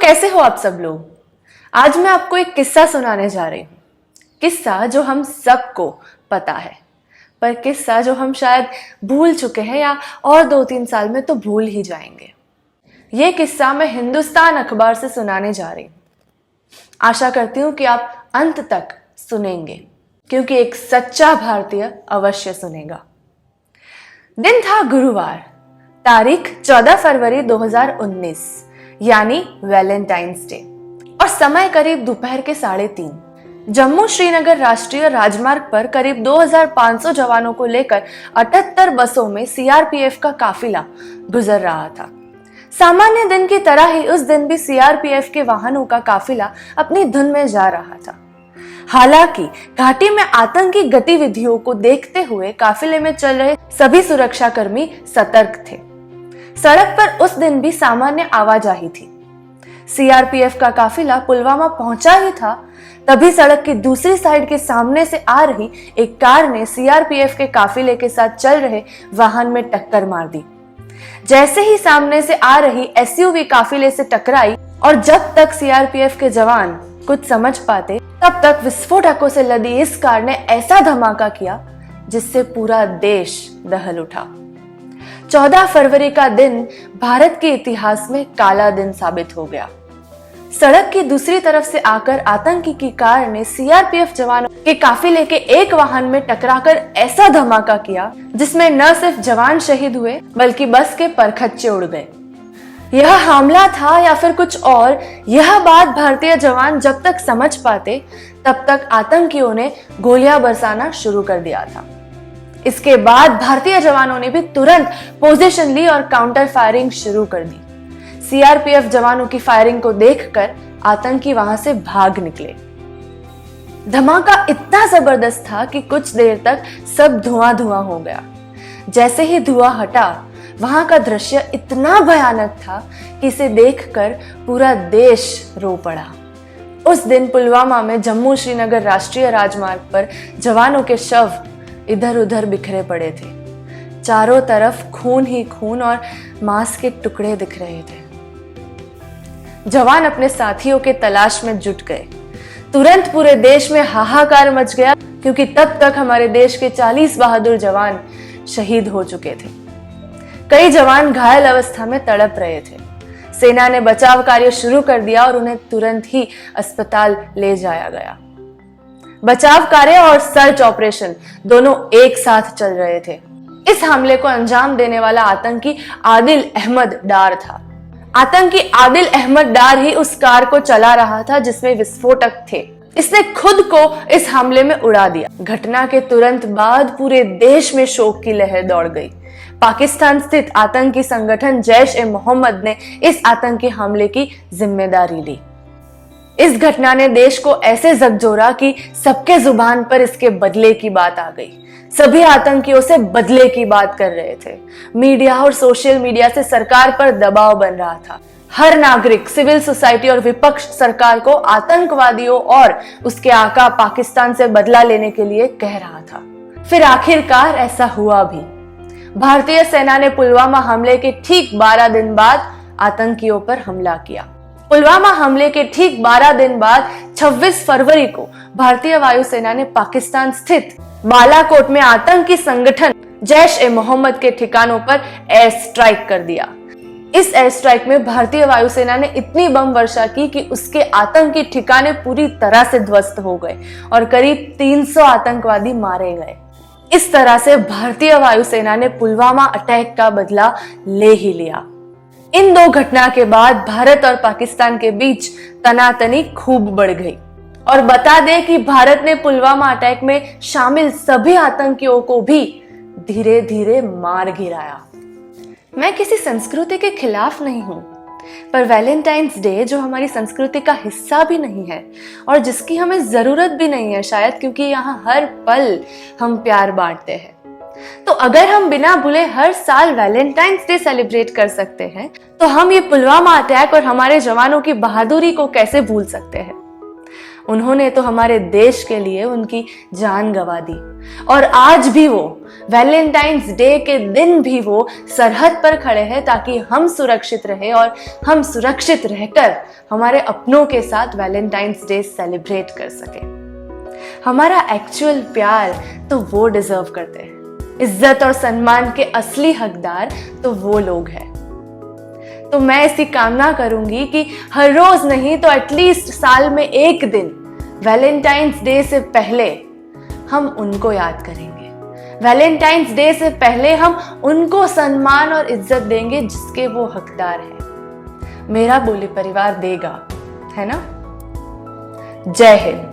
कैसे हो आप सब लोग। आज मैं आपको एक किस्सा सुनाने जा रही हूँ। किस्सा जो हम सबको पता है, पर किस्सा जो हम शायद भूल चुके हैं या और 2-3 साल में तो भूल ही जाएंगे। ये किस्सा मैं हिंदुस्तान अखबार से सुनाने जा रही हूँ। आशा करती हूँ कि आप अंत तक सुनेंगे, क्योंकि एक सच्चा भारतीय अवश्य सुनेगा। दिन था गुरुवार, तारीख 14 फरवरी 2019, यानी वैलेंटाइंस डे, और समय करीब दोपहर के 3:30। जम्मू श्रीनगर राष्ट्रीय राजमार्ग पर करीब 2500 जवानों को लेकर 78 बसों में सीआरपीएफ का काफिला गुजर रहा था। सामान्य दिन की तरह ही उस दिन भी सीआरपीएफ के वाहनों का काफिला अपनी धुन में जा रहा था। हालांकि घाटी में आतंकी गतिविधियों को देखते हुए काफिले में चल रहे सभी सुरक्षाकर्मी सतर्क थे। सड़क पर उस दिन भी सामान्य आवाजाही थी। सीआरपीएफ का काफिला पुलवामा पहुंचा ही था, तभी सड़क की दूसरी साइड के सामने से आ रही एक कार ने सीआरपीएफ के काफिले के साथ चल रहे वाहन में टक्कर मार दी। जैसे ही सामने से आ रही एसयूवी काफिले से टकराई और जब तक सीआरपीएफ के जवान कुछ समझ पाते तब तक विस्फोटकों से लदी इस कार ने ऐसा धमाका किया जिससे पूरा देश दहल उठा। 14 फरवरी का दिन भारत के इतिहास में काला दिन साबित हो गया। सड़क की दूसरी तरफ से आकर आतंकी की कार ने सीआरपीएफ जवानों के काफिले के एक वाहन में टकराकर ऐसा धमाका किया जिसमें न सिर्फ जवान शहीद हुए बल्कि बस के परखच्चे उड़ गए। यह हमला था या फिर कुछ और, यह बात भारतीय जवान जब तक समझ पाते तब तक आतंकियों ने गोलियां बरसाना शुरू कर दिया था। इसके बाद भारतीय जवानों ने भी तुरंत पोजीशन ली और काउंटर फायरिंग शुरू कर दी। सीआरपीएफ जवानों की फायरिंग को देखकर आतंकी वहां से भाग निकले। धमाका इतना जबरदस्त था कि कुछ देर तक सब धुआं धुआं हो गया। जैसे ही धुआं हटा, वहां का दृश्य इतना भयानक था कि इसे देखकर पूरा देश रो पड़ा। उस दिन पुलवामा में जम्मू श्रीनगर राष्ट्रीय राजमार्ग पर जवानों के शव इधर उधर बिखरे पड़े थे। चारों तरफ खून ही खून और मांस के टुकड़े दिख रहे थे। जवान अपने साथियों के तलाश में जुट गए। तुरंत पूरे देश में हाहाकार मच गया, क्योंकि तब तक हमारे देश के 40 बहादुर जवान शहीद हो चुके थे। कई जवान घायल अवस्था में तड़प रहे थे। सेना ने बचाव कार्य शुरू कर दिया और उन्हें तुरंत ही अस्पताल ले जाया गया। बचाव कार्य और सर्च ऑपरेशन दोनों एक साथ चल रहे थे। इस हमले को अंजाम देने वाला आतंकी आदिल अहमद डार था। आतंकी आदिल अहमद डार ही उस कार को चला रहा था जिसमें विस्फोटक थे। इसने खुद को इस हमले में उड़ा दिया। घटना के तुरंत बाद पूरे देश में शोक की लहर दौड़ गई। पाकिस्तान स्थित आतंकी संगठन जैश-ए-मोहम्मद ने इस आतंकी हमले की जिम्मेदारी ली। इस घटना ने देश को ऐसे झकझोरा कि सबके जुबान पर इसके बदले की बात आ गई। सभी आतंकियों से बदले की बात कर रहे थे। मीडिया और सोशल मीडिया से सरकार पर दबाव बन रहा था। हर नागरिक, सिविल सोसाइटी और विपक्ष सरकार को आतंकवादियों और उसके आका पाकिस्तान से बदला लेने के लिए कह रहा था। फिर आखिरकार ऐसा हुआ भी। भारतीय सेना ने पुलवामा हमले के ठीक 12 दिन बाद आतंकियों पर हमला किया। पुलवामा हमले के ठीक 12 दिन बाद 26 फरवरी को भारतीय वायुसेना ने पाकिस्तान स्थित बालाकोट में आतंकी संगठन जैश-ए-मोहम्मद के ठिकानों पर एयर स्ट्राइक कर दिया। इस एयर स्ट्राइक में भारतीय वायुसेना ने इतनी बम वर्षा की कि उसके आतंकी ठिकाने पूरी तरह से ध्वस्त हो गए और करीब 300 आतंकवादी मारे गए। इस तरह से भारतीय वायुसेना ने पुलवामा अटैक का बदला ले ही लिया। इन दो घटना के बाद भारत और पाकिस्तान के बीच तनातनी खूब बढ़ गई। और बता दें कि भारत ने पुलवामा अटैक में शामिल सभी आतंकियों को भी धीरे धीरे मार गिराया। मैं किसी संस्कृति के खिलाफ नहीं हूं, पर वैलेंटाइंस डे जो हमारी संस्कृति का हिस्सा भी नहीं है और जिसकी हमें जरूरत भी नहीं है शायद, क्योंकि यहाँ हर पल हम प्यार बांटते हैं, तो अगर हम बिना भूले हर साल वैलेंटाइंस डे सेलिब्रेट कर सकते हैं, तो हम ये पुलवामा अटैक और हमारे जवानों की बहादुरी को कैसे भूल सकते हैं। उन्होंने तो हमारे देश के लिए उनकी जान गंवा दी, और आज भी वो वैलेंटाइंस डे के दिन भी वो सरहद पर खड़े हैं ताकि हम सुरक्षित रहे और हम सुरक्षित रहकर हमारे अपनों के साथ वैलेंटाइंस डे सेलिब्रेट कर सके। हमारा एक्चुअल प्यार तो वो डिजर्व करते हैं। इज्जत और सम्मान के असली हकदार तो वो लोग हैं। तो मैं ऐसी कामना करूंगी कि हर रोज नहीं तो एटलीस्ट साल में एक दिन वैलेंटाइंस डे से पहले हम उनको याद करेंगे। वैलेंटाइंस डे से पहले हम उनको सम्मान और इज्जत देंगे जिसके वो हकदार हैं। मेरा बोली परिवार देगा, है ना? जय हिंद।